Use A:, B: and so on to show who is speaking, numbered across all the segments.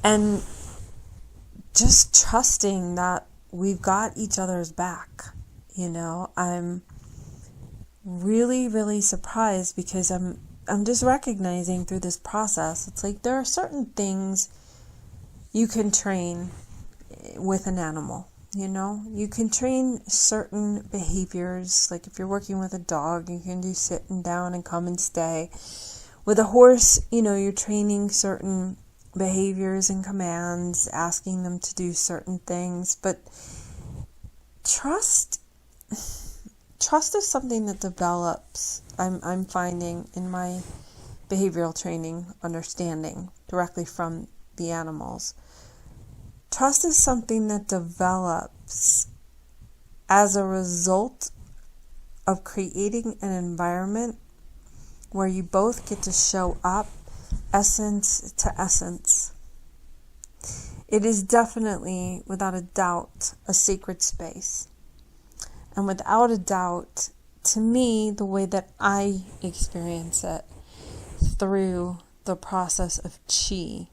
A: And just trusting that we've got each other's back. I'm really, really surprised because I'm just recognizing through this process, it's like there are certain things you can train with an animal. You can train certain behaviors. Like if you're working with a dog, you can do sit and down and come and stay. With a horse, you're training certain behaviors and commands, asking them to do certain things. But trust is something that develops. I'm finding in my behavioral training, understanding directly from the animals. Trust is something that develops as a result of creating an environment where you both get to show up essence to essence. It is definitely, without a doubt, a sacred space. And without a doubt, to me, the way that I experience it through the process of chi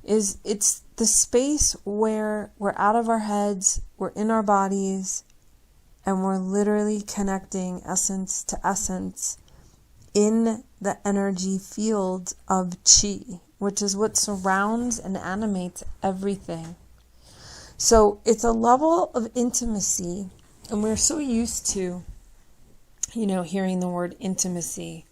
A: is it's the space where we're out of our heads, we're in our bodies, and we're literally connecting essence to essence in the energy field of chi, which is what surrounds and animates everything. So it's a level of intimacy, and we're so used to, hearing the word intimacy,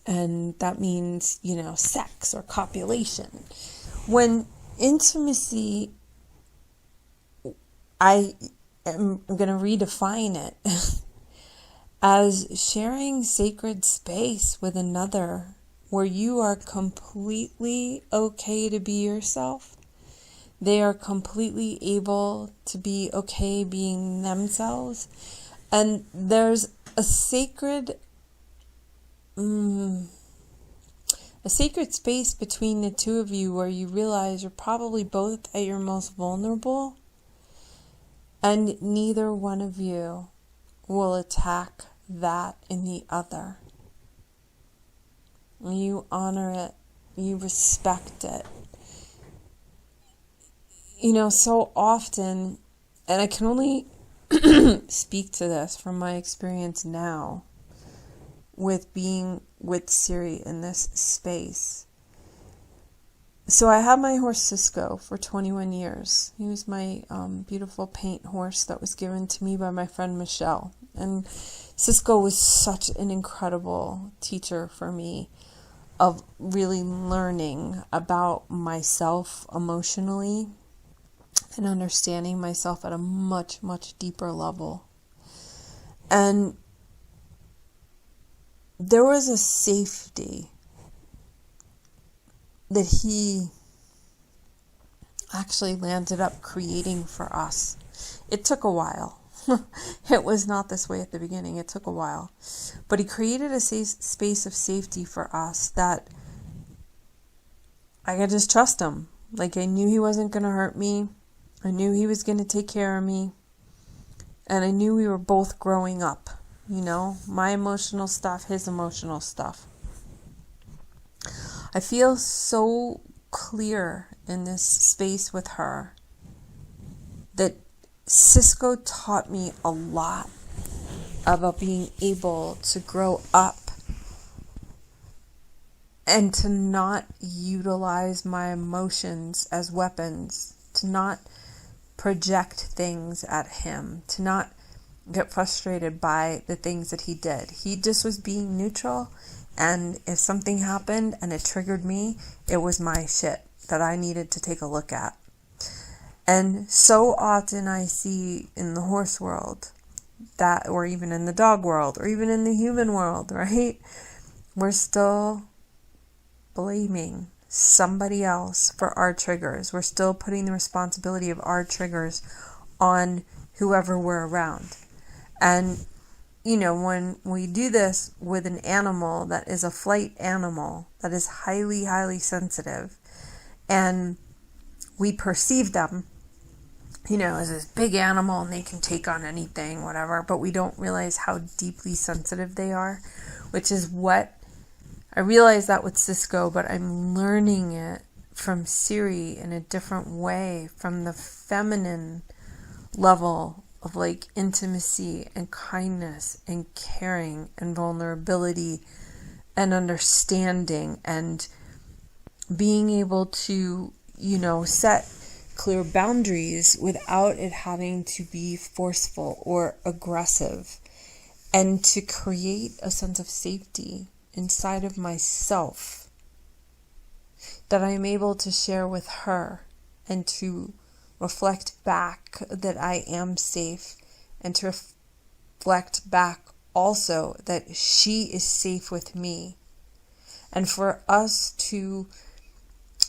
A: and that means, sex or copulation. When intimacy, I am going to redefine it as sharing sacred space with another where you are completely okay to be yourself. They are completely able to be okay being themselves. And there's a sacred space between the two of you where you realize you're probably both at your most vulnerable, and neither one of you will attack that in the other. You honor it. You respect it. So often, and I can only speak to this from my experience now with being with Siri in this space. So I had my horse Cisco for 21 years. He was my beautiful paint horse that was given to me by my friend Michelle. And Cisco was such an incredible teacher for me of really learning about myself emotionally and understanding myself at a much, much deeper level. And there was a safety that he actually landed up creating for us. It took a while. It was not this way at the beginning. It took a while. But he created a space of safety for us that I could just trust him. Like I knew he wasn't going to hurt me. I knew he was going to take care of me. And I knew we were both growing up. My emotional stuff, his emotional stuff. I feel so clear in this space with her that Cisco taught me a lot about being able to grow up and to not utilize my emotions as weapons, to not project things at him, to not get frustrated by the things that he did. He just was being neutral, and if something happened and it triggered me, it was my shit that I needed to take a look at. And so often I see in the horse world that, or even in the dog world, or even in the human world, right? We're still blaming somebody else for our triggers. We're still putting the responsibility of our triggers on whoever we're around. And, when we do this with an animal that is a flight animal, that is highly, highly sensitive, and we perceive them, as this big animal and they can take on anything, whatever, but we don't realize how deeply sensitive they are, which is what I realized that with Cisco, but I'm learning it from Siri in a different way, from the feminine level of like intimacy and kindness and caring and vulnerability and understanding and being able to, set clear boundaries without it having to be forceful or aggressive, and to create a sense of safety inside of myself that I'm able to share with her, and to reflect back that I am safe, and to reflect back also that she is safe with me. And for us to,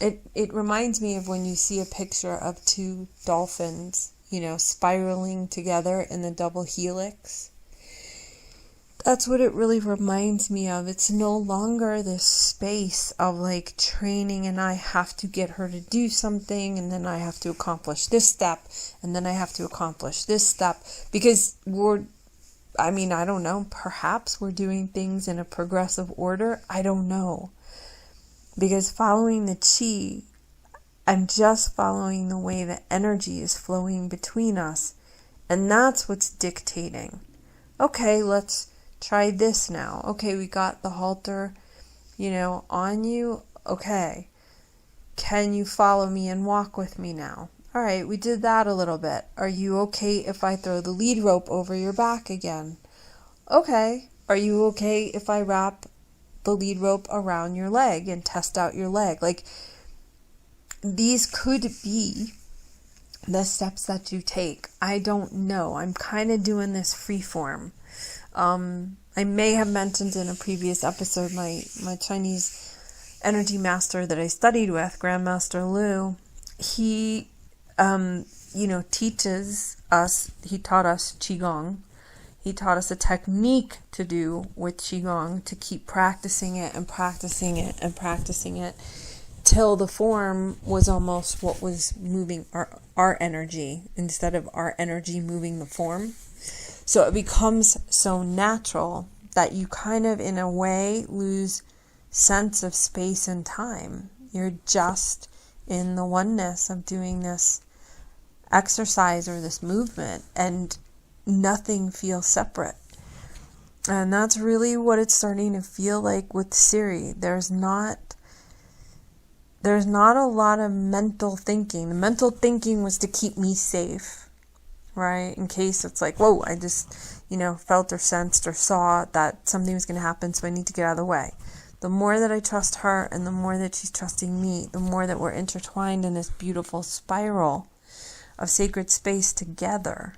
A: it reminds me of when you see a picture of two dolphins, spiraling together in the double helix. That's what it really reminds me of. It's no longer this space of like training, and I have to get her to do something, and then I have to accomplish this step, and then I have to accomplish this step, because I don't know, perhaps we're doing things in a progressive order. I don't know. Because following the chi, I'm just following the way the energy is flowing between us, and that's what's dictating. Okay, let's try this now. Okay, we got the halter, on you. Okay. Can you follow me and walk with me now? All right, we did that a little bit. Are you okay if I throw the lead rope over your back again? Okay. Are you okay if I wrap the lead rope around your leg and test out your leg? Like, these could be the steps that you take. I don't know. I'm kind of doing this free form. I may have mentioned in a previous episode my Chinese energy master that I studied with, Grandmaster Lu. He, teaches us, he taught us Qigong. He taught us a technique to do with Qigong, to keep practicing it and practicing it and practicing it till the form was almost what was moving our energy, instead of our energy moving the form. So it becomes so natural that you kind of, in a way, lose sense of space and time. You're just in the oneness of doing this exercise or this movement, and nothing feels separate. And that's really what it's starting to feel like with Siri. There's not a lot of mental thinking. The mental thinking was to keep me safe, right? In case it's like, whoa, I just, felt or sensed or saw that something was going to happen, so I need to get out of the way. The more that I trust her and the more that she's trusting me, the more that we're intertwined in this beautiful spiral of sacred space together.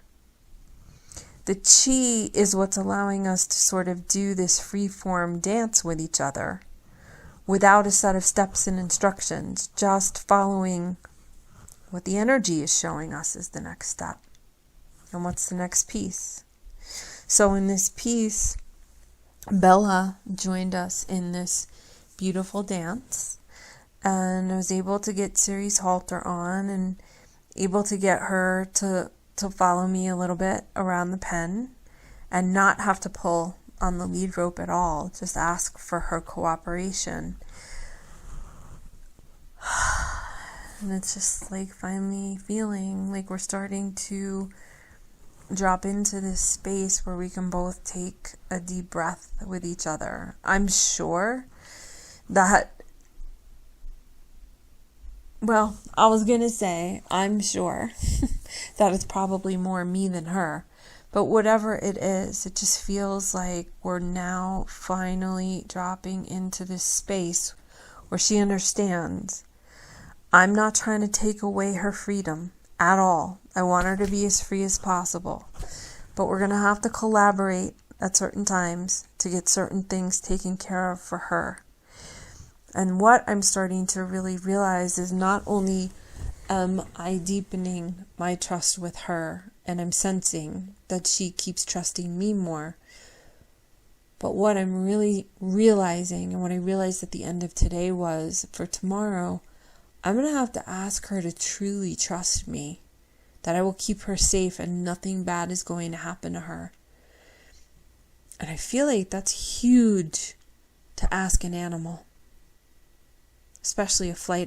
A: The chi is what's allowing us to sort of do this free-form dance with each other without a set of steps and instructions, just following what the energy is showing us is the next step. And what's the next piece? So in this piece, Bella joined us in this beautiful dance, and I was able to get Siri's halter on and able to get her to follow me a little bit around the pen and not have to pull on the lead rope at all, just ask for her cooperation. And it's just like finally feeling like we're starting to drop into this space where we can both take a deep breath with each other. I'm sure that, I'm sure that it's probably more me than her. But whatever it is, it just feels like we're now finally dropping into this space where she understands. I'm not trying to take away her freedom at all. I want her to be as free as possible. But we're going to have to collaborate at certain times to get certain things taken care of for her. And what I'm starting to really realize is not only am I deepening my trust with her, and I'm sensing that she keeps trusting me more, but what I'm really realizing, and what I realized at the end of today, was for tomorrow, I'm going to have to ask her to truly trust me, that I will keep her safe and nothing bad is going to happen to her. And I feel like that's huge to ask an animal, especially a flight